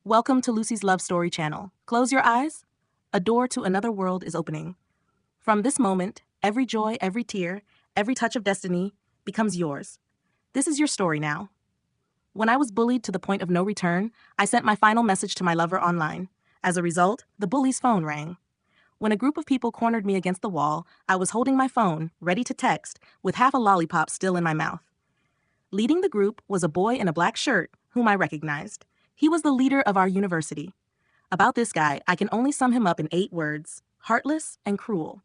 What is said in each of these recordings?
Welcome to Lucy's Love Story channel. Close your eyes. A door to another world is opening. From this moment, every joy, every tear, every touch of destiny becomes yours. This is your story now. When I was bullied to the point of no return, I sent my final message to my lover online. As a result, the bully's phone rang. When a group of people cornered me against the wall, I was holding my phone, ready to text, with half a lollipop still in my mouth. Leading the group was a boy in a black shirt whom I recognized. He was the leader of our university. About this guy, I can only sum him up in 8 words: heartless and cruel.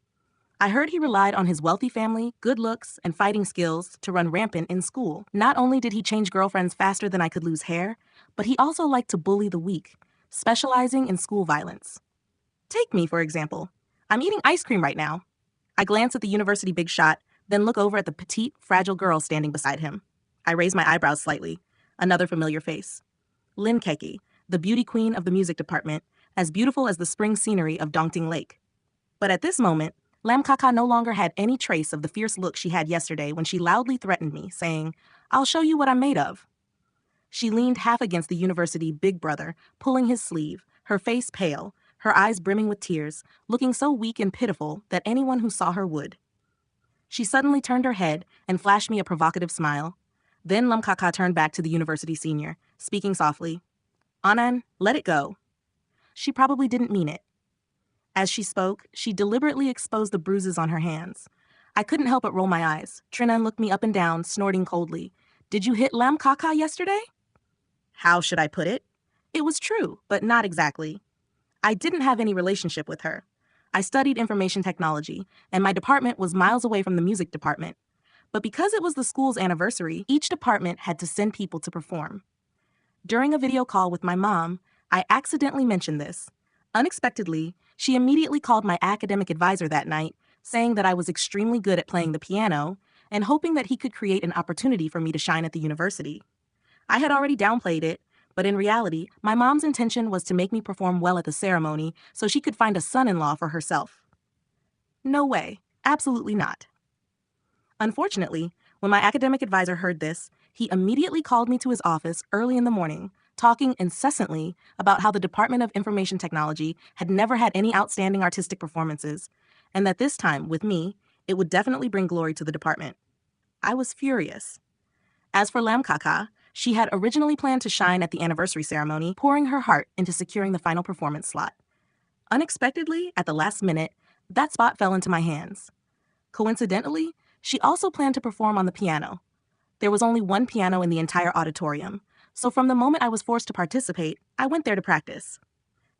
I heard he relied on his wealthy family, good looks, and fighting skills to run rampant in school. Not only did he change girlfriends faster than I could lose hair, but he also liked to bully the weak, specializing in school violence. Take me, for example. I'm eating ice cream right now. I glance at the university big shot, then look over at the petite, fragile girl standing beside him. I raise my eyebrows slightly. Another familiar face. Lynn Keki, the beauty queen of the music department, as beautiful as the spring scenery of Dongting Lake. But at this moment, Lam Kaka no longer had any trace of the fierce look she had yesterday when she loudly threatened me, saying, "I'll show you what I'm made of." She leaned half against the university big brother, pulling his sleeve, her face pale, her eyes brimming with tears, looking so weak and pitiful that anyone who saw her would. She suddenly turned her head and flashed me a provocative smile. Then Lam Kaka turned back to the university senior, speaking softly. "Anan, let it go." She probably didn't mean it. As she spoke, she deliberately exposed the bruises on her hands. I couldn't help but roll my eyes. Trinan looked me up and down, snorting coldly. "Did you hit Lam Kaka yesterday?" How should I put it? It was true, but not exactly. I didn't have any relationship with her. I studied information technology, and my department was miles away from the music department. But because it was the school's anniversary, each department had to send people to perform. During a video call with my mom, I accidentally mentioned this. Unexpectedly, she immediately called my academic advisor that night, saying that I was extremely good at playing the piano and hoping that he could create an opportunity for me to shine at the university. I had already downplayed it, but in reality, my mom's intention was to make me perform well at the ceremony so she could find a son-in-law for herself. No way. Absolutely not. Unfortunately, when my academic advisor heard this, he immediately called me to his office early in the morning, talking incessantly about how the Department of Information Technology had never had any outstanding artistic performances, and that this time, with me, it would definitely bring glory to the department. I was furious. As for Lam Kaka, she had originally planned to shine at the anniversary ceremony, pouring her heart into securing the final performance slot. Unexpectedly, at the last minute, that spot fell into my hands. Coincidentally, she also planned to perform on the piano. There was only one piano in the entire auditorium, so from the moment I was forced to participate, I went there to practice.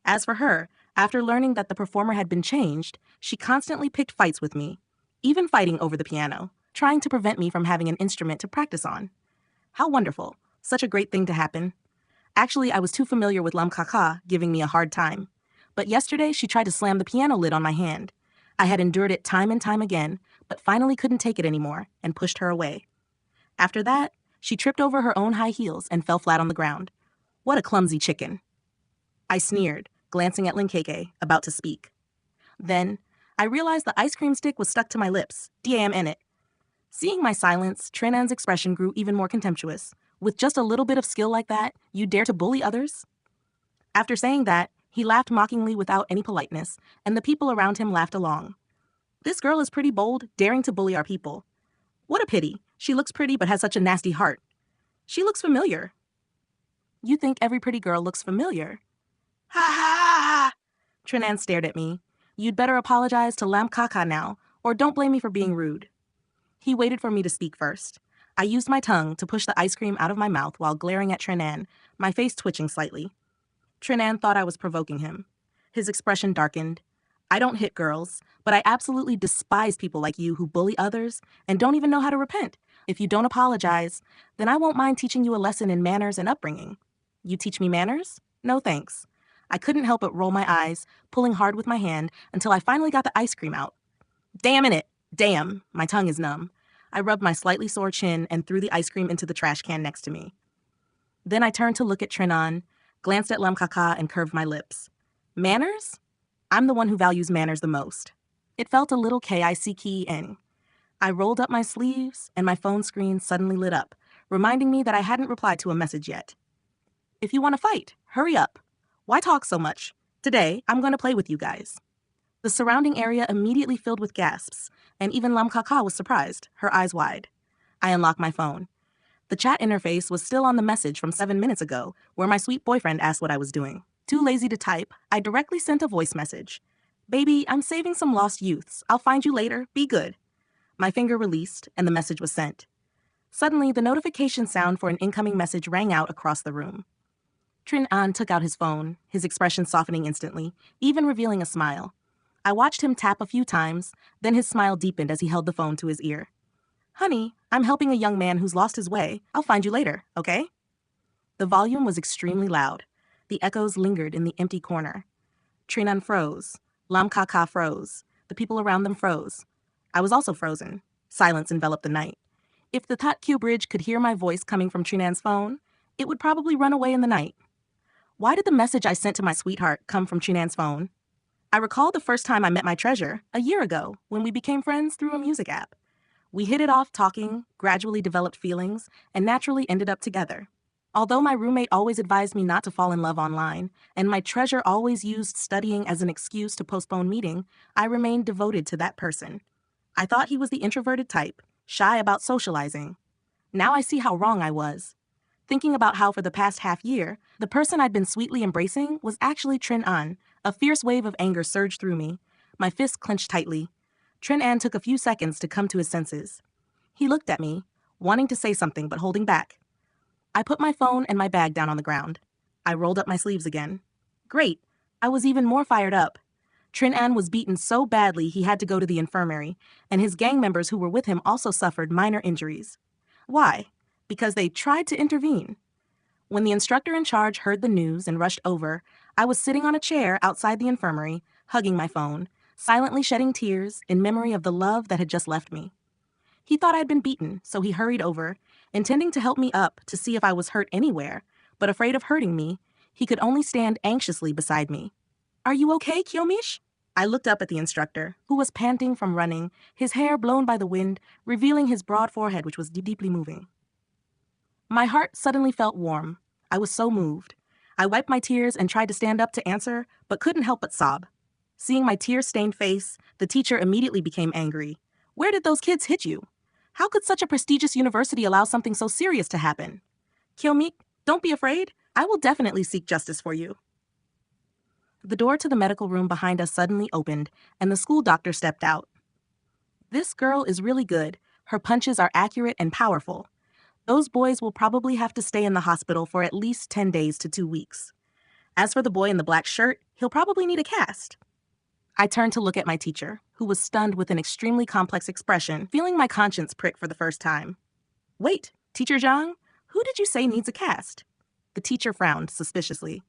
As for her, after learning that the performer had been changed, she constantly picked fights with me, even fighting over the piano, trying to prevent me from having an instrument to practice on. How wonderful. Such a great thing to happen. Actually, I was too familiar with Lam Kaka giving me a hard time. But yesterday, she tried to slam the piano lid on my hand. I had endured it time and time again, but finally couldn't take it anymore and pushed her away. After that, she tripped over her own high heels and fell flat on the ground. What a clumsy chicken. I sneered, glancing at Linkeke, about to speak. Then, I realized the ice cream stick was stuck to my lips, damn in it. Seeing my silence, Trinan's expression grew even more contemptuous. With just a little bit of skill like that, you dare to bully others? After saying that, he laughed mockingly without any politeness, and the people around him laughed along. This girl is pretty bold, daring to bully our people. What a pity. She looks pretty but has such a nasty heart. She looks familiar. You think every pretty girl looks familiar? Ha ha ha! Trinan stared at me. You'd better apologize to Lam Kaka now, or don't blame me for being rude. He waited for me to speak first. I used my tongue to push the ice cream out of my mouth while glaring at Trinan, my face twitching slightly. Trinan thought I was provoking him. His expression darkened. I don't hit girls, but I absolutely despise people like you who bully others and don't even know how to repent. If you don't apologize, then I won't mind teaching you a lesson in manners and upbringing. You teach me manners? No thanks. I couldn't help but roll my eyes, pulling hard with my hand until I finally got the ice cream out. Damn in it! Damn, my tongue is numb. I rubbed my slightly sore chin and threw the ice cream into the trash can next to me. Then I turned to look at Trinan, glanced at Lam Kaka, and curved my lips. Manners? I'm the one who values manners the most. It felt a little kick. I rolled up my sleeves, and my phone screen suddenly lit up, reminding me that I hadn't replied to a message yet. If you want to fight, hurry up. Why talk so much? Today, I'm going to play with you guys. The surrounding area immediately filled with gasps, and even Lam Kaka was surprised, her eyes wide. I unlocked my phone. The chat interface was still on the message from 7 minutes ago, where my sweet boyfriend asked what I was doing. Too lazy to type, I directly sent a voice message. Baby, I'm saving some lost youths. I'll find you later. Be good. My finger released, and the message was sent. Suddenly, the notification sound for an incoming message rang out across the room. Trin An took out his phone, his expression softening instantly, even revealing a smile. I watched him tap a few times, then his smile deepened as he held the phone to his ear. Honey, I'm helping a young man who's lost his way. I'll find you later, okay? The volume was extremely loud. The echoes lingered in the empty corner. Trin An froze. Lam Kaka froze. The people around them froze. I was also frozen. Silence enveloped the night. If the Thought Q Bridge could hear my voice coming from Trin An's phone, it would probably run away in the night. Why did the message I sent to my sweetheart come from Trin An's phone? I recall the first time I met my treasure, a year ago, when we became friends through a music app. We hit it off talking, gradually developed feelings, and naturally ended up together. Although my roommate always advised me not to fall in love online, and my treasure always used studying as an excuse to postpone meeting, I remained devoted to that person. I thought he was the introverted type, shy about socializing. Now I see how wrong I was. Thinking about how for the past half year, the person I'd been sweetly embracing was actually Trin An, a fierce wave of anger surged through me. My fists clenched tightly. Trin An took a few seconds to come to his senses. He looked at me, wanting to say something but holding back. I put my phone and my bag down on the ground. I rolled up my sleeves again. Great. I was even more fired up. Trin An was beaten so badly he had to go to the infirmary, and his gang members who were with him also suffered minor injuries. Why? Because they tried to intervene. When the instructor in charge heard the news and rushed over, I was sitting on a chair outside the infirmary, hugging my phone, silently shedding tears in memory of the love that had just left me. He thought I'd been beaten, so he hurried over, intending to help me up to see if I was hurt anywhere, but afraid of hurting me, he could only stand anxiously beside me. Are you okay, Kyomish? I looked up at the instructor, who was panting from running, his hair blown by the wind, revealing his broad forehead, which was deeply moving. My heart suddenly felt warm. I was so moved. I wiped my tears and tried to stand up to answer, but couldn't help but sob. Seeing my tear-stained face, the teacher immediately became angry. Where did those kids hit you? How could such a prestigious university allow something so serious to happen? Kyomik, don't be afraid. I will definitely seek justice for you. The door to the medical room behind us suddenly opened, and the school doctor stepped out. This girl is really good. Her punches are accurate and powerful. Those boys will probably have to stay in the hospital for at least 10 days to 2 weeks. As for the boy in the black shirt, he'll probably need a cast. I turned to look at my teacher, who was stunned with an extremely complex expression, feeling my conscience prick for the first time. Wait, Teacher Zhang, who did you say needs a cast? The teacher frowned suspiciously.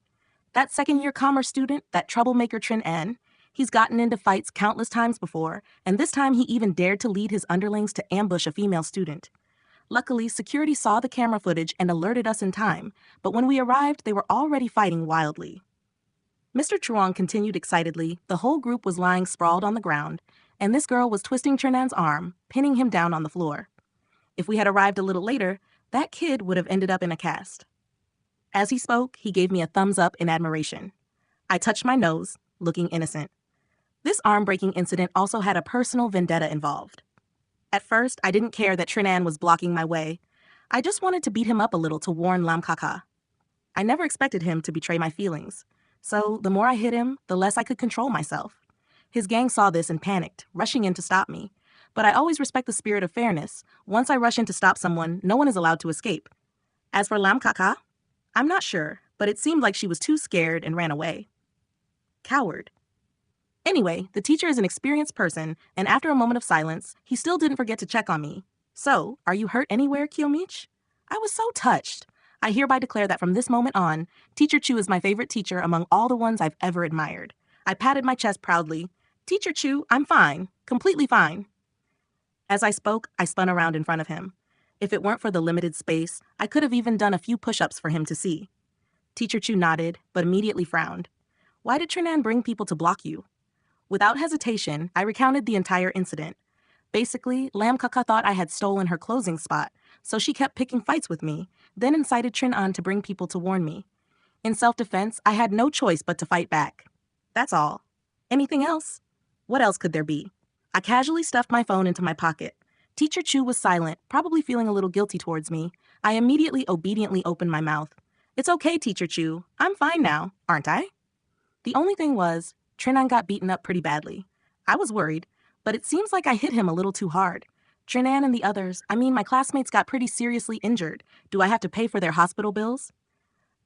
That second-year commerce student, that troublemaker Trin An, he's gotten into fights countless times before, and this time he even dared to lead his underlings to ambush a female student. Luckily, security saw the camera footage and alerted us in time, but when we arrived, they were already fighting wildly. Mr. Chuang continued excitedly. The whole group was lying sprawled on the ground, and this girl was twisting Trin An's arm, pinning him down on the floor. If we had arrived a little later, that kid would have ended up in a cast. As he spoke, he gave me a thumbs up in admiration. I touched my nose, looking innocent. This arm-breaking incident also had a personal vendetta involved. At first, I didn't care that Trin An was blocking my way. I just wanted to beat him up a little to warn Lam Kaka. I never expected him to betray my feelings, so the more I hit him, the less I could control myself. His gang saw this and panicked, rushing in to stop me. But I always respect the spirit of fairness. Once I rush in to stop someone, no one is allowed to escape. As for Lam Kaka, I'm not sure, but it seemed like she was too scared and ran away. Coward. Anyway, the teacher is an experienced person, and after a moment of silence, he still didn't forget to check on me. So, are you hurt anywhere, Kyomichi? I was so touched. I hereby declare that from this moment on, Teacher Chu is my favorite teacher among all the ones I've ever admired. I patted my chest proudly. Teacher Chu, I'm fine. Completely fine. As I spoke, I spun around in front of him. If it weren't for the limited space, I could have even done a few push-ups for him to see. Teacher Chu nodded, but immediately frowned. Why did Trin An bring people to block you? Without hesitation, I recounted the entire incident. Basically, Lam Kaka thought I had stolen her closing spot, so she kept picking fights with me, then incited Trin An to bring people to warn me. In self-defense, I had no choice but to fight back. That's all. Anything else? What else could there be? I casually stuffed my phone into my pocket. Teacher Chu was silent, probably feeling a little guilty towards me. I immediately obediently opened my mouth. It's okay, Teacher Chu. I'm fine now, aren't I? The only thing was, Trinan got beaten up pretty badly. I was worried, but it seems like I hit him a little too hard. Trinan and the others, my classmates got pretty seriously injured. Do I have to pay for their hospital bills?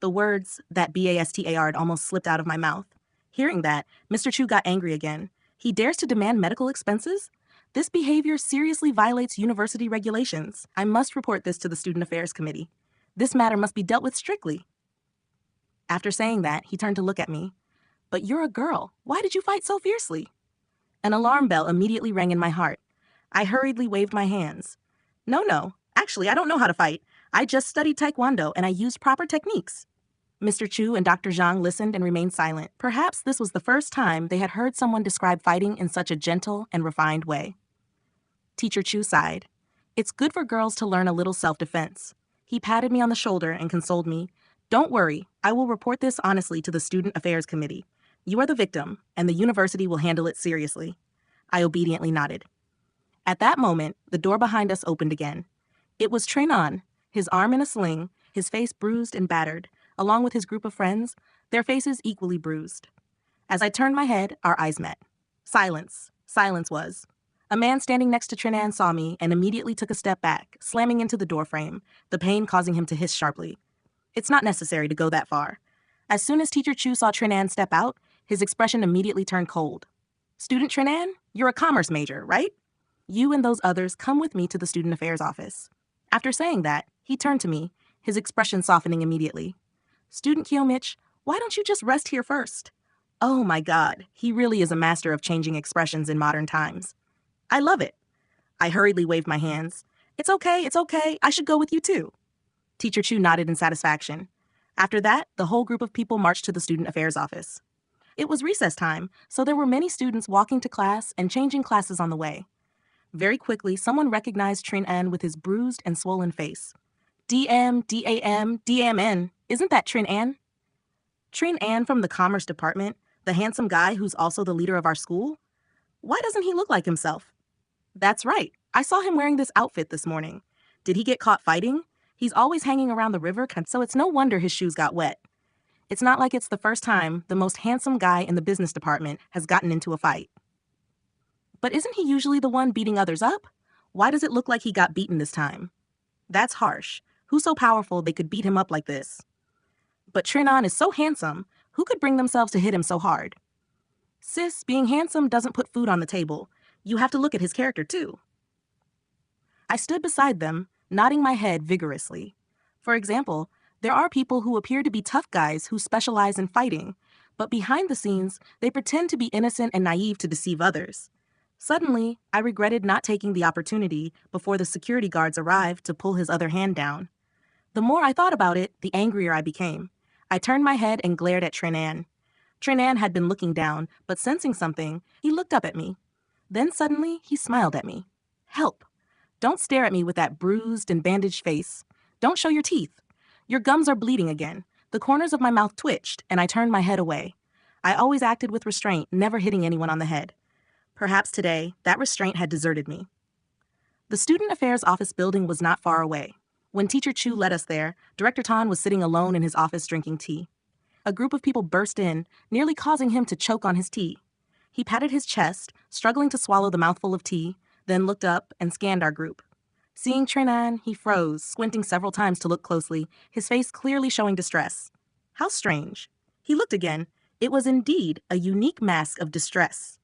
The words, that BASTAR, almost slipped out of my mouth. Hearing that, Mr. Chu got angry again. He dares to demand medical expenses? This behavior seriously violates university regulations. I must report this to the Student Affairs Committee. This matter must be dealt with strictly. After saying that, he turned to look at me. But you're a girl. Why did you fight so fiercely? An alarm bell immediately rang in my heart. I hurriedly waved my hands. No. Actually, I don't know how to fight. I just studied Taekwondo and I used proper techniques. Mr. Chu and Dr. Zhang listened and remained silent. Perhaps this was the first time they had heard someone describe fighting in such a gentle and refined way. Teacher Chu sighed. It's good for girls to learn a little self-defense. He patted me on the shoulder and consoled me. Don't worry, I will report this honestly to the Student Affairs Committee. You are the victim, and the university will handle it seriously. I obediently nodded. At that moment, the door behind us opened again. It was Trinan, his arm in a sling, his face bruised and battered, along with his group of friends, their faces equally bruised. As I turned my head, our eyes met. Silence. Silence was. A man standing next to Trinan saw me and immediately took a step back, slamming into the doorframe, the pain causing him to hiss sharply. It's not necessary to go that far. As soon as Teacher Chu saw Trinan step out, his expression immediately turned cold. Student Trinan, you're a commerce major, right? You and those others come with me to the Student Affairs office. After saying that, he turned to me, his expression softening immediately. Student Kiyomichi, why don't you just rest here first? Oh my God, he really is a master of changing expressions in modern times. I love it. I hurriedly waved my hands. It's okay, I should go with you too. Teacher Chu nodded in satisfaction. After that, the whole group of people marched to the Student Affairs office. It was recess time, so there were many students walking to class and changing classes on the way. Very quickly, someone recognized Trin-An with his bruised and swollen face. DM, DAM, DMN, isn't that Trin-An? Trin-An from the Commerce Department, the handsome guy who's also the leader of our school? Why doesn't he look like himself? That's right, I saw him wearing this outfit this morning. Did he get caught fighting? He's always hanging around the river, so it's no wonder his shoes got wet. It's not like it's the first time the most handsome guy in the business department has gotten into a fight. But isn't he usually the one beating others up? Why does it look like he got beaten this time? That's harsh. Who's so powerful they could beat him up like this? But Trinan is so handsome, who could bring themselves to hit him so hard? Sis, being handsome doesn't put food on the table. You have to look at his character too. I stood beside them, nodding my head vigorously. For example, there are people who appear to be tough guys who specialize in fighting, but behind the scenes, they pretend to be innocent and naive to deceive others. Suddenly, I regretted not taking the opportunity before the security guards arrived to pull his other hand down. The more I thought about it, the angrier I became. I turned my head and glared at Trinan. Trinan had been looking down, but sensing something, he looked up at me. Then suddenly, he smiled at me. Help! Don't stare at me with that bruised and bandaged face. Don't show your teeth. Your gums are bleeding again. The corners of my mouth twitched, and I turned my head away. I always acted with restraint, never hitting anyone on the head. Perhaps today, that restraint had deserted me. The Student Affairs office building was not far away. When Teacher Chu led us there, Director Tan was sitting alone in his office drinking tea. A group of people burst in, nearly causing him to choke on his tea. He patted his chest, struggling to swallow the mouthful of tea, then looked up and scanned our group. Seeing Trinan, he froze, squinting several times to look closely, his face clearly showing distress. How strange. He looked again. It was indeed a unique mask of distress.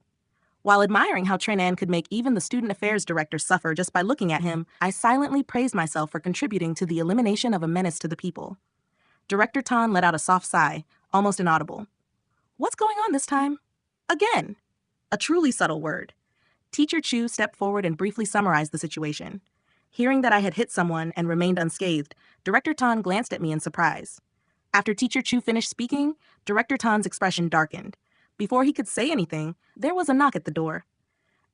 While admiring how Trinan could make even the Student Affairs Director suffer just by looking at him, I silently praised myself for contributing to the elimination of a menace to the people. Director Tan let out a soft sigh, almost inaudible. What's going on this time? Again. A truly subtle word. Teacher Chu stepped forward and briefly summarized the situation. Hearing that I had hit someone and remained unscathed, Director Tan glanced at me in surprise. After Teacher Chu finished speaking, Director Tan's expression darkened. Before he could say anything, there was a knock at the door.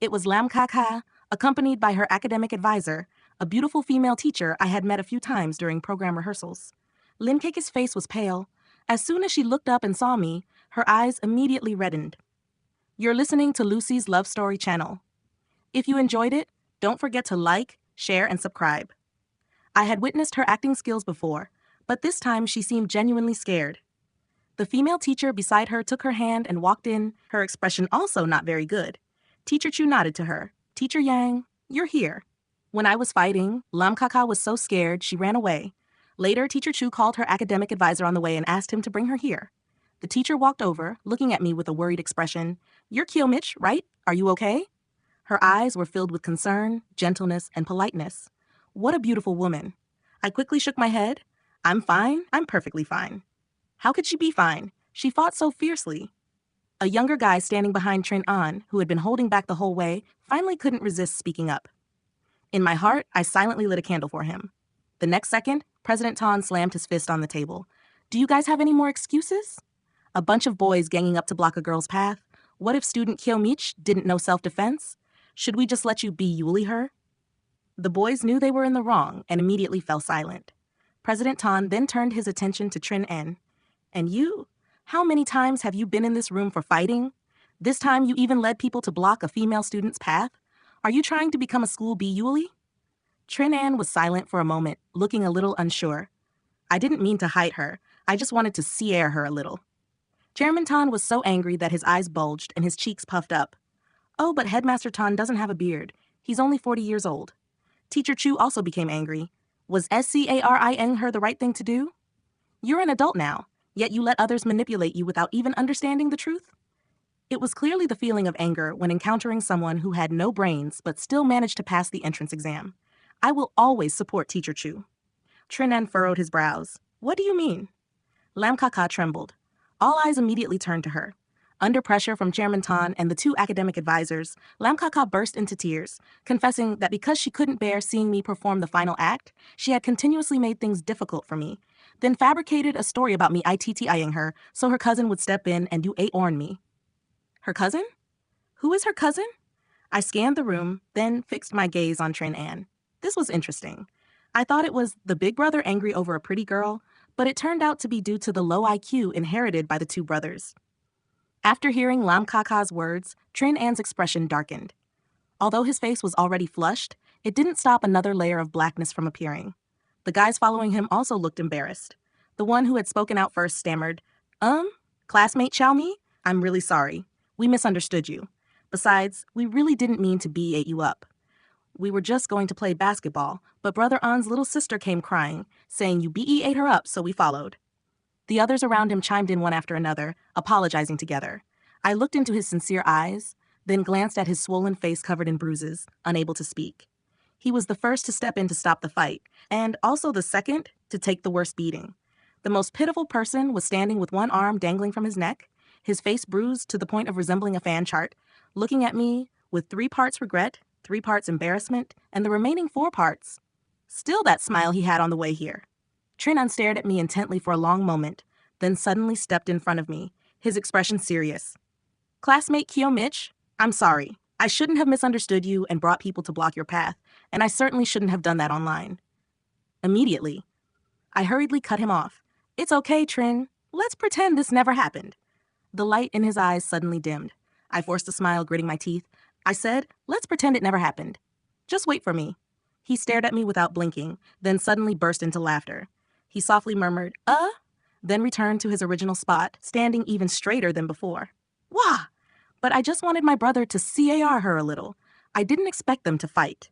It was Lam Kaka, accompanied by her academic advisor, a beautiful female teacher I had met a few times during program rehearsals. Lin Keke's face was pale. As soon as she looked up and saw me, her eyes immediately reddened. You're listening to Lucy's Love Story channel. If you enjoyed it, don't forget to like, share, and subscribe. I had witnessed her acting skills before, but this time she seemed genuinely scared. The female teacher beside her took her hand and walked in, her expression also not very good. Teacher Chu nodded to her. Teacher Yang, you're here. When I was fighting, Lam Kaka was so scared she ran away. Later, Teacher Chu called her academic advisor on the way and asked him to bring her here. The teacher walked over, looking at me with a worried expression. You're Kiomich, right? Are you okay? Her eyes were filled with concern, gentleness, and politeness. What a beautiful woman. I quickly shook my head. I'm fine. I'm perfectly fine. How could she be fine? She fought so fiercely. A younger guy standing behind Trin An, who had been holding back the whole way, finally couldn't resist speaking up. In my heart, I silently lit a candle for him. The next second, President Tan slammed his fist on the table. Do you guys have any more excuses? A bunch of boys ganging up to block a girl's path? What if student Kiomich didn't know self-defense? Should we just let you be-yuli her? The boys knew they were in the wrong and immediately fell silent. President Tan then turned his attention to Trin En. And you? How many times have you been in this room for fighting? This time you even led people to block a female student's path? Are you trying to become a school be-yuli? Trin An was silent for a moment, looking a little unsure. I didn't mean to hide her. I just wanted to sea-air her a little. Chairman Tan was so angry that his eyes bulged and his cheeks puffed up. Oh, but Headmaster Tan doesn't have a beard. He's only 40 years old. Teacher Chu also became angry. Was scaring her the right thing to do? You're an adult now, yet you let others manipulate you without even understanding the truth? It was clearly the feeling of anger when encountering someone who had no brains but still managed to pass the entrance exam. I will always support Teacher Chu. Trinan furrowed his brows. What do you mean? Lam Kaka trembled. All eyes immediately turned to her. Under pressure from Chairman Tan and the two academic advisors, Lam Kaka burst into tears, confessing that because she couldn't bear seeing me perform the final act, she had continuously made things difficult for me, then fabricated a story about me ITTIing her so her cousin would step in and do A-orn me. Her cousin? Who is her cousin? I scanned the room, then fixed my gaze on Trin An. This was interesting. I thought it was the big brother angry over a pretty girl, but it turned out to be due to the low IQ inherited by the two brothers. After hearing Lam Kaka's words, Trin An's expression darkened. Although his face was already flushed, it didn't stop another layer of blackness from appearing. The guys following him also looked embarrassed. The one who had spoken out first stammered, Classmate Xiaomi? I'm really sorry. We misunderstood you. Besides, we really didn't mean to B-ate you up. We were just going to play basketball, but Brother An's little sister came crying, saying you B-ate her up, so we followed. The others around him chimed in one after another, apologizing together. I looked into his sincere eyes, then glanced at his swollen face covered in bruises, unable to speak. He was the first to step in to stop the fight, and also the second to take the worst beating. The most pitiful person was standing with one arm dangling from his neck, his face bruised to the point of resembling a fan chart, looking at me with 3 parts regret, 3 parts embarrassment, and the remaining 4 parts. Still that smile he had on the way here. Trinan stared at me intently for a long moment, then suddenly stepped in front of me, his expression serious. Classmate Kiomich, I'm sorry. I shouldn't have misunderstood you and brought people to block your path, and I certainly shouldn't have done that online. Immediately, I hurriedly cut him off. It's okay, Trin. Let's pretend this never happened. The light in his eyes suddenly dimmed. I forced a smile, gritting my teeth. I said, let's pretend it never happened. Just wait for me. He stared at me without blinking, then suddenly burst into laughter. He softly murmured, then returned to his original spot, standing even straighter than before. Wah! But I just wanted my brother to CAR her a little. I didn't expect them to fight.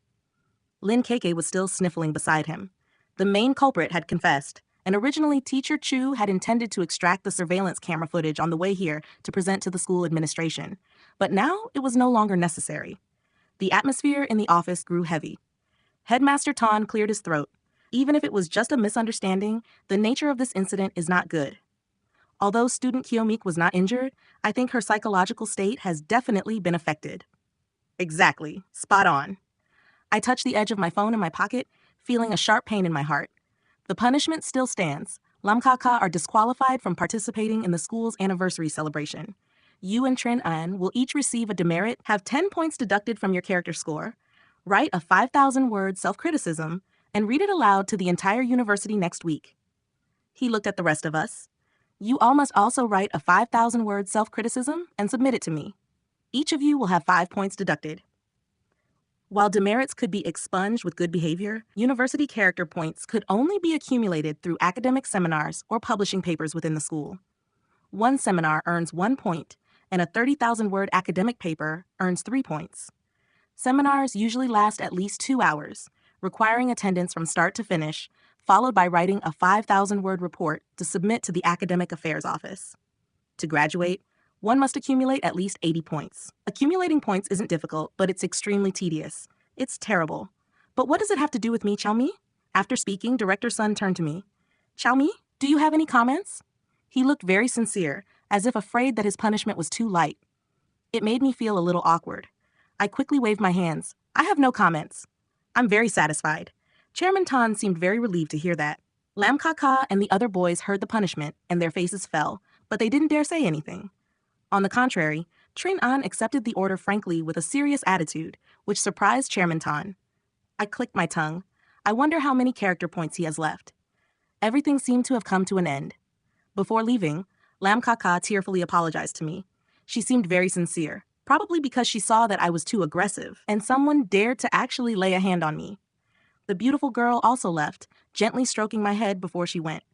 Lin Keke was still sniffling beside him. The main culprit had confessed, and originally Teacher Chu had intended to extract the surveillance camera footage on the way here to present to the school administration. But now it was no longer necessary. The atmosphere in the office grew heavy. Headmaster Tan cleared his throat. Even if it was just a misunderstanding, the nature of this incident is not good. Although student Kiyomique was not injured, I think her psychological state has definitely been affected. Exactly. Spot on. I touched the edge of my phone in my pocket, feeling a sharp pain in my heart. The punishment still stands. Lam Kaka are disqualified from participating in the school's anniversary celebration. You and Trin An will each receive a demerit, have 10 points deducted from your character score, write a 5,000-word self-criticism, and read it aloud to the entire university next week. He looked at the rest of us. You all must also write a 5,000-word self-criticism and submit it to me. Each of you will have 5 points deducted. While demerits could be expunged with good behavior, university character points could only be accumulated through academic seminars or publishing papers within the school. One seminar earns 1 point, and a 30,000-word academic paper earns 3 points. Seminars usually last at least 2 hours, requiring attendance from start to finish, followed by writing a 5,000-word report to submit to the Academic Affairs Office. To graduate, one must accumulate at least 80 points. Accumulating points isn't difficult, but it's extremely tedious. It's terrible. But what does it have to do with me, Chalmi? After speaking, Director Sun turned to me. Chalmi, do you have any comments? He looked very sincere, as if afraid that his punishment was too light. It made me feel a little awkward. I quickly waved my hands. I have no comments. I'm very satisfied. Chairman Tan seemed very relieved to hear that. Lam Kaka and the other boys heard the punishment, and their faces fell, but they didn't dare say anything. On the contrary, Trin An accepted the order frankly with a serious attitude, which surprised Chairman Tan. I clicked my tongue. I wonder how many character points he has left. Everything seemed to have come to an end. Before leaving, Lam Kaka tearfully apologized to me. She seemed very sincere, probably because she saw that I was too aggressive, and someone dared to actually lay a hand on me. The beautiful girl also left, gently stroking my head before she went.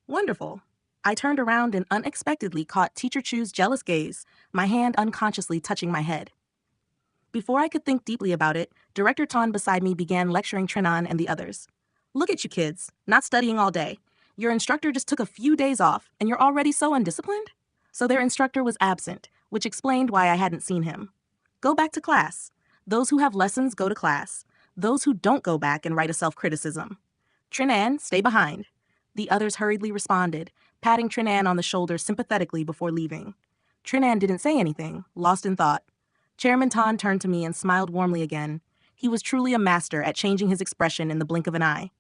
Wonderful. I turned around and unexpectedly caught Teacher Chu's jealous gaze, my hand unconsciously touching my head. Before I could think deeply about it, Director Tan beside me began lecturing Trinan and the others. Look at you kids, not studying all day. Your instructor just took a few days off, and you're already so undisciplined? So their instructor was absent, which explained why I hadn't seen him. Go back to class. Those who have lessons go to class. Those who don't go back and write a self-criticism. Trinan, stay behind. The others hurriedly responded, patting Trinan on the shoulder sympathetically before leaving. Trinan didn't say anything, lost in thought. Chairman Tan turned to me and smiled warmly again. He was truly a master at changing his expression in the blink of an eye.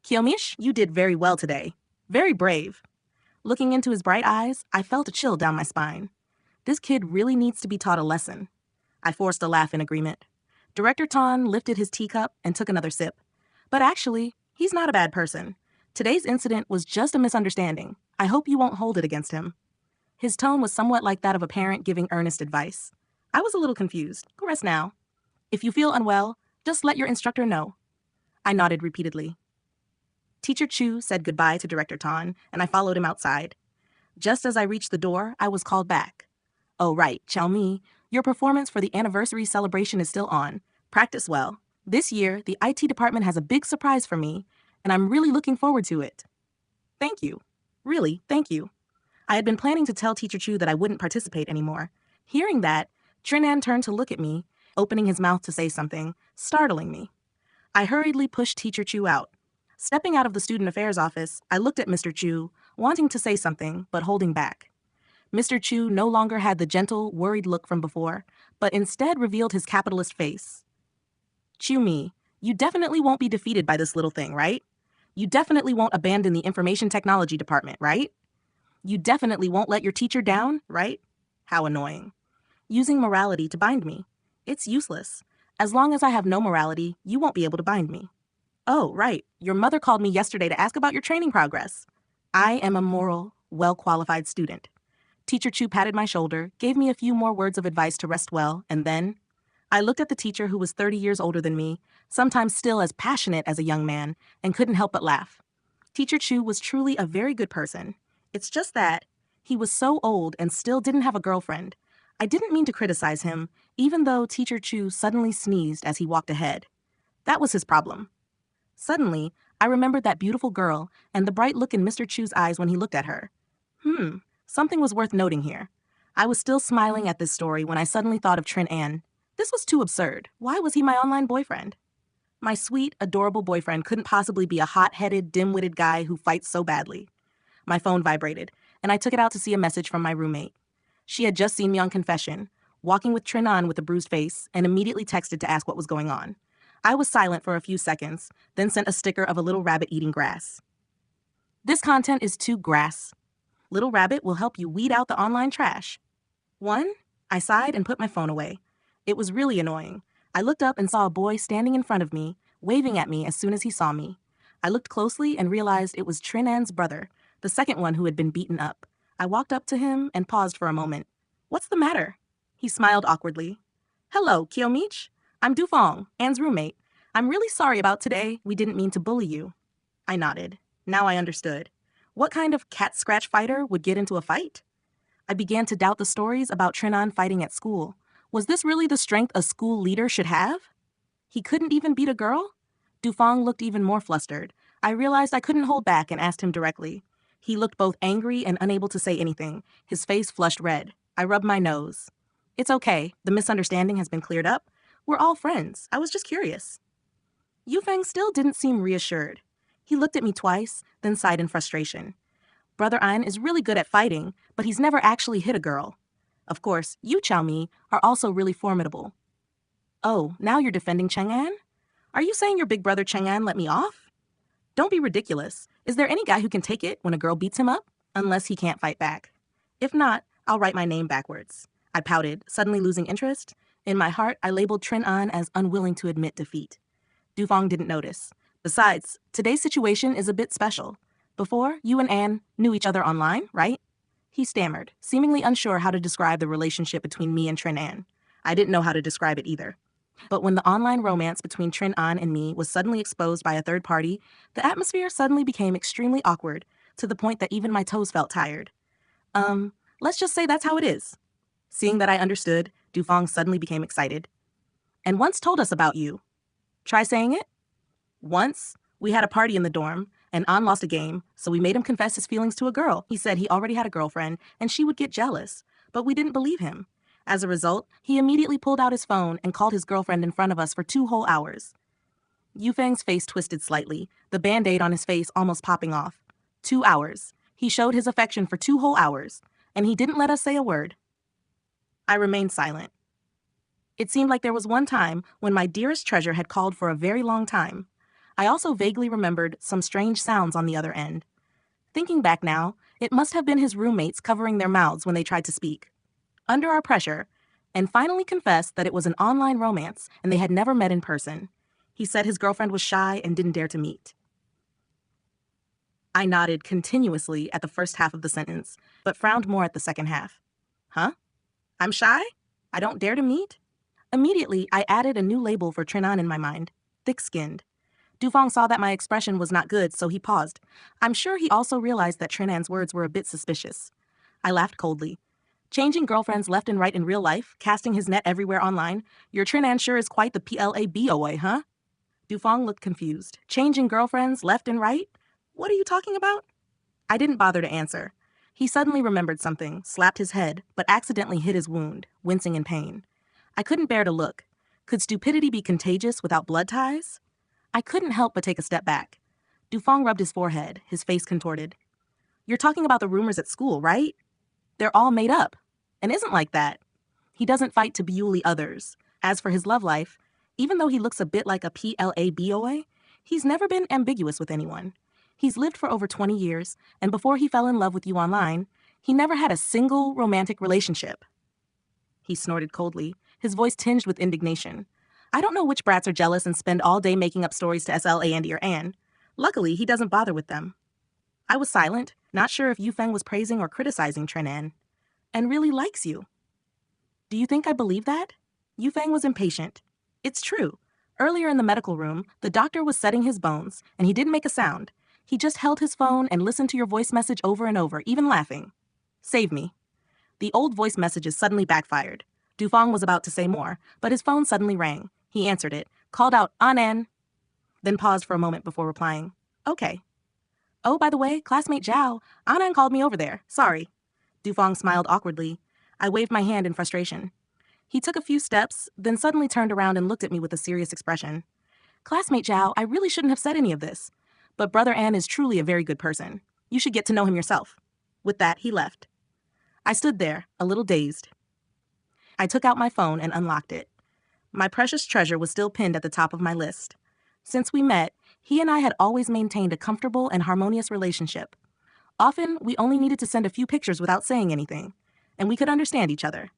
Kyomish, you did very well today. Very brave. Looking into his bright eyes, I felt a chill down my spine. This kid really needs to be taught a lesson. I forced a laugh in agreement. Director Tan lifted his teacup and took another sip. But actually, he's not a bad person. Today's incident was just a misunderstanding. I hope you won't hold it against him. His tone was somewhat like that of a parent giving earnest advice. I was a little confused. Go rest now. If you feel unwell, just let your instructor know. I nodded repeatedly. Teacher Chu said goodbye to Director Tan, and I followed him outside. Just as I reached the door, I was called back. Oh, right, Chalmi, your performance for the anniversary celebration is still on. Practice well. This year, the IT department has a big surprise for me, and I'm really looking forward to it. Thank you. Really, thank you. I had been planning to tell Teacher Chu that I wouldn't participate anymore. Hearing that, Trinan turned to look at me, opening his mouth to say something, startling me. I hurriedly pushed Teacher Chu out. Stepping out of the Student Affairs office, I looked at Mr. Chu, wanting to say something, but holding back. Mr. Chu no longer had the gentle, worried look from before, but instead revealed his capitalist face. Chu-mi, you definitely won't be defeated by this little thing, right? You definitely won't abandon the information technology department, right? You definitely won't let your teacher down, right? How annoying. Using morality to bind me. It's useless. As long as I have no morality, you won't be able to bind me. Oh, right. Your mother called me yesterday to ask about your training progress. I am a moral, well-qualified student. Teacher Chu patted my shoulder, gave me a few more words of advice to rest well, and then I looked at the teacher who was 30 years older than me, sometimes still as passionate as a young man, and couldn't help but laugh. Teacher Chu was truly a very good person. It's just that he was so old and still didn't have a girlfriend. I didn't mean to criticize him, even though Teacher Chu suddenly sneezed as he walked ahead. That was his problem. Suddenly, I remembered that beautiful girl and the bright look in Mr. Chu's eyes when he looked at her. Something was worth noting here. I was still smiling at this story when I suddenly thought of Trin An. This was too absurd. Why was he my online boyfriend? My sweet, adorable boyfriend couldn't possibly be a hot-headed, dim-witted guy who fights so badly. My phone vibrated, and I took it out to see a message from my roommate. She had just seen me on confession, walking with Trin An with a bruised face, and immediately texted to ask what was going on. I was silent for a few seconds, then sent a sticker of a little rabbit eating grass. This content is too grass. Little Rabbit will help you weed out the online trash. 1. I sighed and put my phone away. It was really annoying. I looked up and saw a boy standing in front of me, waving at me as soon as he saw me. I looked closely and realized it was Trin An's brother, the second one who had been beaten up. I walked up to him and paused for a moment. What's the matter? He smiled awkwardly. Hello, Kiyomichi. I'm Dufong, Anne's roommate. I'm really sorry about today. We didn't mean to bully you. I nodded. Now I understood. What kind of cat scratch fighter would get into a fight? I began to doubt the stories about Trinan fighting at school. Was this really the strength a school leader should have? He couldn't even beat a girl? Dufong looked even more flustered. I realized I couldn't hold back and asked him directly. He looked both angry and unable to say anything. His face flushed red. I rubbed my nose. It's okay. The misunderstanding has been cleared up. We're all friends. I was just curious. Yufeng still didn't seem reassured. He looked at me twice, then sighed in frustration. Brother Ein is really good at fighting, but he's never actually hit a girl. Of course, you, Xiaomi, are also really formidable. Oh, now you're defending Chang'an? Are you saying your big brother Chang'an let me off? Don't be ridiculous. Is there any guy who can take it when a girl beats him up? Unless he can't fight back. If not, I'll write my name backwards. I pouted, suddenly losing interest. In my heart, I labeled Trin An as unwilling to admit defeat. Dufong didn't notice. Besides, today's situation is a bit special. Before, you and Anne knew each other online, right? He stammered, seemingly unsure how to describe the relationship between me and Trin An. I didn't know how to describe it either. But when the online romance between Trin An and me was suddenly exposed by a third party, the atmosphere suddenly became extremely awkward, to the point that even my toes felt tired. Let's just say that's how it is. Seeing that I understood, Dufong suddenly became excited. And once told us about you. Try saying it? Once, we had a party in the dorm, and An lost a game, so we made him confess his feelings to a girl. He said he already had a girlfriend, and she would get jealous, but we didn't believe him. As a result, he immediately pulled out his phone and called his girlfriend in front of us for 2 whole hours. Yufeng's face twisted slightly, the band-aid on his face almost popping off. 2 hours. He showed his affection for 2 whole hours, and he didn't let us say a word. I remained silent. It seemed like there was one time when my dearest treasure had called for a very long time. I also vaguely remembered some strange sounds on the other end. Thinking back now, it must have been his roommates covering their mouths when they tried to speak. Under our pressure, and finally confessed that it was an online romance and they had never met in person. He said his girlfriend was shy and didn't dare to meet. I nodded continuously at the first half of the sentence, but frowned more at the second half. Huh? I'm shy? I don't dare to meet? Immediately, I added a new label for Trinan in my mind, thick-skinned. Dufong saw that my expression was not good, so he paused. I'm sure he also realized that Trinan's words were a bit suspicious. I laughed coldly. Changing girlfriends left and right in real life, casting his net everywhere online, your Trinan sure is quite the PLABOA, huh? Dufong looked confused. Changing girlfriends left and right? What are you talking about? I didn't bother to answer. He suddenly remembered something, slapped his head, but accidentally hit his wound, wincing in pain. I couldn't bear to look. Could stupidity be contagious without blood ties? I couldn't help but take a step back. Dufong rubbed his forehead, his face contorted. You're talking about the rumors at school, right? They're all made up. And isn't like that. He doesn't fight to bully others. As for his love life, even though he looks a bit like a PLABOA, he's never been ambiguous with anyone. He's lived for over 20 years, and before he fell in love with you online, he never had a single romantic relationship. He snorted coldly, his voice tinged with indignation. I don't know which brats are jealous and spend all day making up stories to SL, Andy, or Anne. Luckily, he doesn't bother with them. I was silent, not sure if Yufeng was praising or criticizing Trinan. And really likes you. Do you think I believe that? Yufeng was impatient. It's true. Earlier in the medical room, the doctor was setting his bones, and he didn't make a sound. He just held his phone and listened to your voice message over and over, even laughing. Save me. The old voice messages suddenly backfired. Dufong was about to say more, but his phone suddenly rang. He answered it, called out, Anan, then paused for a moment before replying, okay. Oh, by the way, classmate Zhao, Anan called me over there. Sorry. Dufong smiled awkwardly. I waved my hand in frustration. He took a few steps, then suddenly turned around and looked at me with a serious expression. Classmate Zhao, I really shouldn't have said any of this, but Brother An is truly a very good person. You should get to know him yourself. With that, he left. I stood there, a little dazed. I took out my phone and unlocked it. My precious treasure was still pinned at the top of my list. Since we met, he and I had always maintained a comfortable and harmonious relationship. Often, we only needed to send a few pictures without saying anything, and we could understand each other.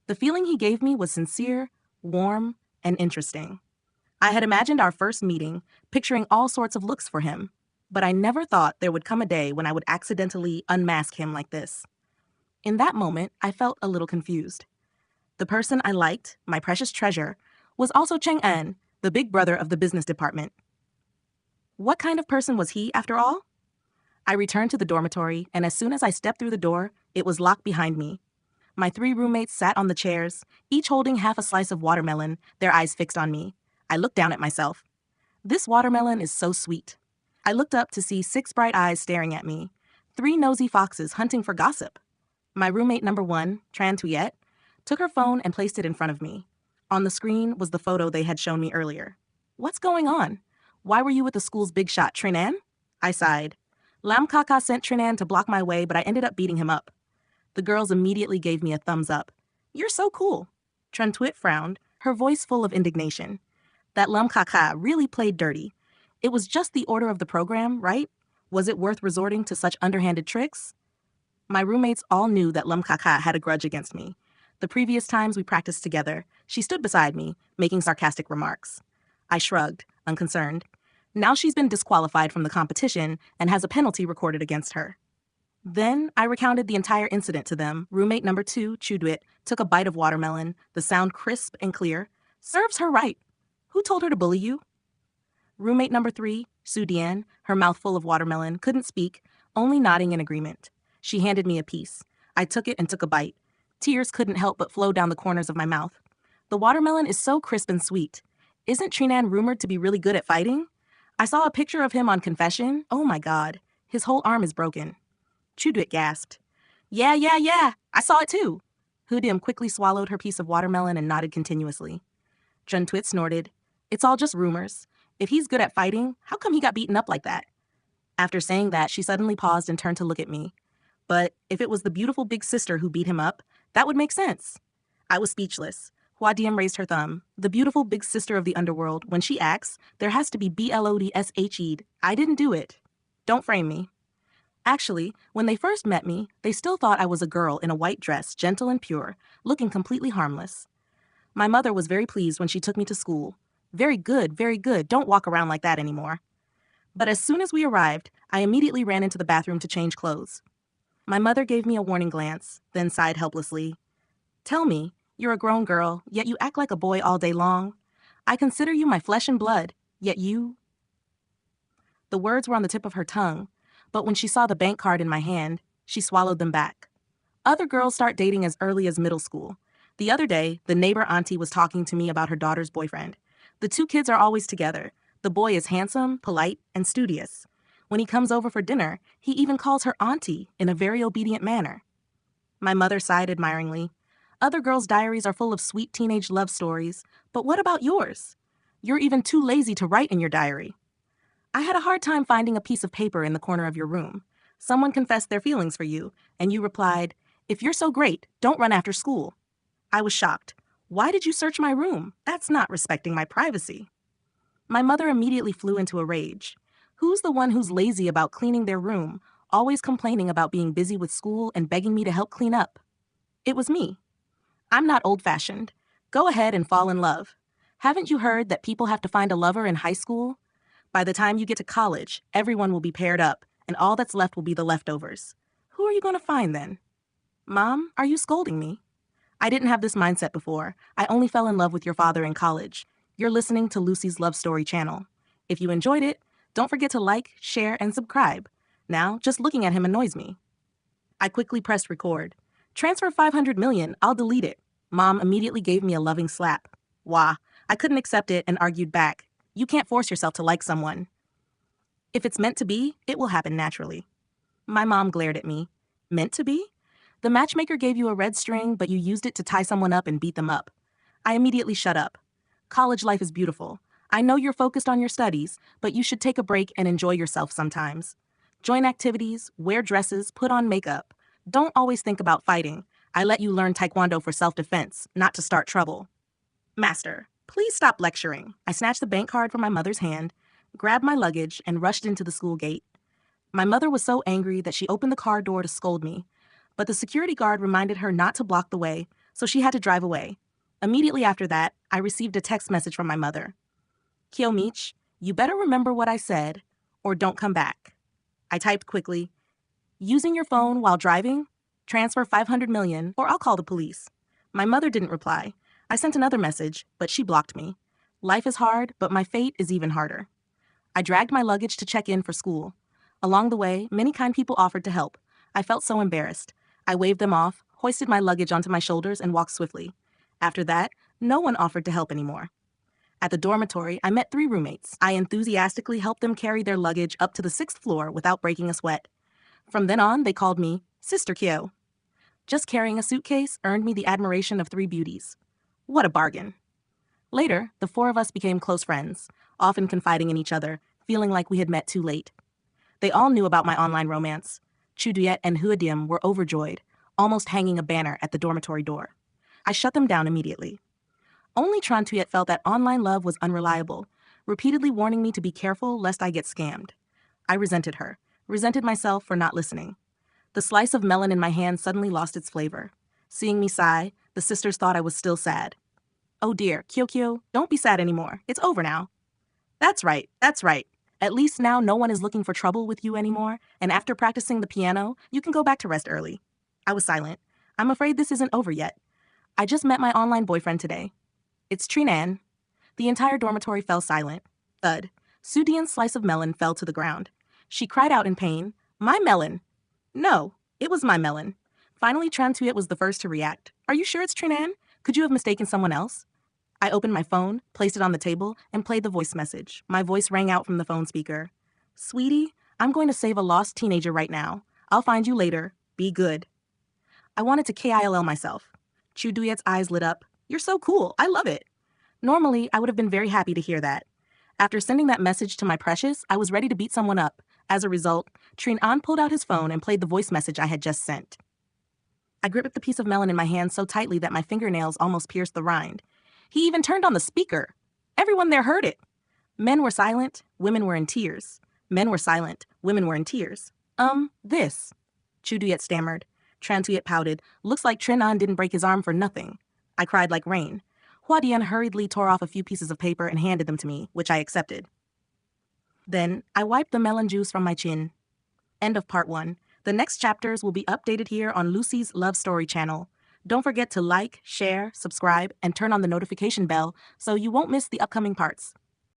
The feeling he gave me was sincere, warm, and interesting. I had imagined our first meeting, picturing all sorts of looks for him, but I never thought there would come a day when I would accidentally unmask him like this. In that moment, I felt a little confused. The person I liked, my precious treasure, was also Cheng En, the big brother of the business department. What kind of person was he, after all? I returned to the dormitory, and as soon as I stepped through the door, it was locked behind me. My 3 roommates sat on the chairs, each holding half a slice of watermelon, their eyes fixed on me. I looked down at myself. This watermelon is so sweet. I looked up to see 6 bright eyes staring at me, 3 nosy foxes hunting for gossip. My roommate number 1, Tran Tuyet, took her phone and placed it in front of me. On the screen was the photo they had shown me earlier. What's going on? Why were you with the school's big shot, Trinan? I sighed. Lam Kaka sent Trinan to block my way, but I ended up beating him up. The girls immediately gave me a thumbs up. You're so cool. Tran Tuyet frowned, her voice full of indignation. That Lam Kaka really played dirty. It was just the order of the program, right? Was it worth resorting to such underhanded tricks? My roommates all knew that Lam Kaka had a grudge against me. The previous times we practiced together, she stood beside me, making sarcastic remarks. I shrugged, unconcerned. Now she's been disqualified from the competition and has a penalty recorded against her. Then I recounted the entire incident to them. Roommate number 2, Chudwit, took a bite of watermelon, the sound crisp and clear. Serves her right. Who told her to bully you? Roommate number 3, Su Dian, her mouth full of watermelon, couldn't speak, only nodding in agreement. She handed me a piece. I took it and took a bite. Tears couldn't help but flow down the corners of my mouth. The watermelon is so crisp and sweet. Isn't Trinan rumored to be really good at fighting? I saw a picture of him on Confession. Oh my God. His whole arm is broken. Chudwit gasped. Yeah. I saw it too. Hudim quickly swallowed her piece of watermelon and nodded continuously. Juntwit snorted. It's all just rumors. If he's good at fighting, how come he got beaten up like that? After saying that, she suddenly paused and turned to look at me. But if it was the beautiful big sister who beat him up, that would make sense. I was speechless. Hua Diem raised her thumb. The beautiful big sister of the underworld, when she acts, there has to be BLODSHE'd. I didn't do it. Don't frame me. Actually, when they first met me, they still thought I was a girl in a white dress, gentle and pure, looking completely harmless. My mother was very pleased when she took me to school. Very good, don't walk around like that anymore. But as soon as we arrived, I immediately ran into the bathroom to change clothes. My mother gave me a warning glance, then sighed helplessly. Tell me, you're a grown girl, yet you act like a boy all day long. I consider you my flesh and blood, yet you... The words were on the tip of her tongue, but when she saw the bank card in my hand, she swallowed them back. Other girls start dating as early as middle school. The other day, the neighbor auntie was talking to me about her daughter's boyfriend. The 2 kids are always together. The boy is handsome, polite, and studious. When he comes over for dinner, he even calls her auntie in a very obedient manner. My mother sighed admiringly. Other girls' diaries are full of sweet teenage love stories, but what about yours? You're even too lazy to write in your diary. I had a hard time finding a piece of paper in the corner of your room. Someone confessed their feelings for you, and you replied, "If you're so great, don't run after school." I was shocked. Why did you search my room? That's not respecting my privacy. My mother immediately flew into a rage. Who's the one who's lazy about cleaning their room, always complaining about being busy with school and begging me to help clean up? It was me. I'm not old-fashioned. Go ahead and fall in love. Haven't you heard that people have to find a lover in high school? By the time you get to college, everyone will be paired up, and all that's left will be the leftovers. Who are you going to find then? Mom, are you scolding me? I didn't have this mindset before. I only fell in love with your father in college. You're listening to Lucy's Love Story channel. If you enjoyed it, don't forget to like, share, and subscribe. Now, just looking at him annoys me. I quickly pressed record. Transfer 500 million, I'll delete it. Mom immediately gave me a loving slap. Wah, I couldn't accept it and argued back. You can't force yourself to like someone. If it's meant to be, it will happen naturally. My mom glared at me. Meant to be? The matchmaker gave you a red string, but you used it to tie someone up and beat them up. I immediately shut up. College life is beautiful. I know you're focused on your studies, but you should take a break and enjoy yourself sometimes. Join activities, wear dresses, put on makeup. Don't always think about fighting. I let you learn Taekwondo for self-defense, not to start trouble. Master, please stop lecturing. I snatched the bank card from my mother's hand, grabbed my luggage, and rushed into the school gate. My mother was so angry that she opened the car door to scold me, but the security guard reminded her not to block the way, so she had to drive away. Immediately after that, I received a text message from my mother. Kiyomichi, you better remember what I said, or don't come back. I typed quickly, using your phone while driving? Transfer 500 million or I'll call the police. My mother didn't reply. I sent another message, but she blocked me. Life is hard, but my fate is even harder. I dragged my luggage to check in for school. Along the way, many kind people offered to help. I felt so embarrassed. I waved them off, hoisted my luggage onto my shoulders, and walked swiftly. After that, no one offered to help anymore. At the dormitory, I met 3 roommates. I enthusiastically helped them carry their luggage up to the 6th floor without breaking a sweat. From then on, they called me Sister Kyo. Just carrying a suitcase earned me the admiration of 3 beauties. What a bargain. Later, the 4 of us became close friends, often confiding in each other, feeling like we had met too late. They all knew about my online romance. Chuduyet and Huadim were overjoyed, almost hanging a banner at the dormitory door. I shut them down immediately. Only Trantuyet felt that online love was unreliable, repeatedly warning me to be careful lest I get scammed. I resented her, resented myself for not listening. The slice of melon in my hand suddenly lost its flavor. Seeing me sigh, the sisters thought I was still sad. Oh dear, Kyokyo, don't be sad anymore. It's over now. That's right, that's right. At least now no one is looking for trouble with you anymore, and after practicing the piano, you can go back to rest early. I was silent. I'm afraid this isn't over yet. I just met my online boyfriend today. It's Trinan. The entire dormitory fell silent. Thud. Sudian's slice of melon fell to the ground. She cried out in pain, "My melon!" No, it was my melon. Finally, Trantuyet was the first to react. Are you sure it's Trinan? Could you have mistaken someone else? I opened my phone, placed it on the table, and played the voice message. My voice rang out from the phone speaker. Sweetie, I'm going to save a lost teenager right now. I'll find you later. Be good. I wanted to KILL myself. Chuduyet's eyes lit up. You're so cool. I love it. Normally, I would have been very happy to hear that. After sending that message to my precious, I was ready to beat someone up. As a result, Trinan pulled out his phone and played the voice message I had just sent. I gripped the piece of melon in my hand so tightly that my fingernails almost pierced the rind. He even turned on the speaker. Everyone there heard it. Men were silent, women were in tears. Men were silent, women were in tears. This. Chuduyet stammered. Trantuyet pouted. Looks like Trinan didn't break his arm for nothing. I cried like rain. Huadian hurriedly tore off a few pieces of paper and handed them to me, which I accepted. Then, I wiped the melon juice from my chin. End of part 1. The next chapters will be updated here on Lucy's Love Story channel. Don't forget to like, share, subscribe, and turn on the notification bell so you won't miss the upcoming parts.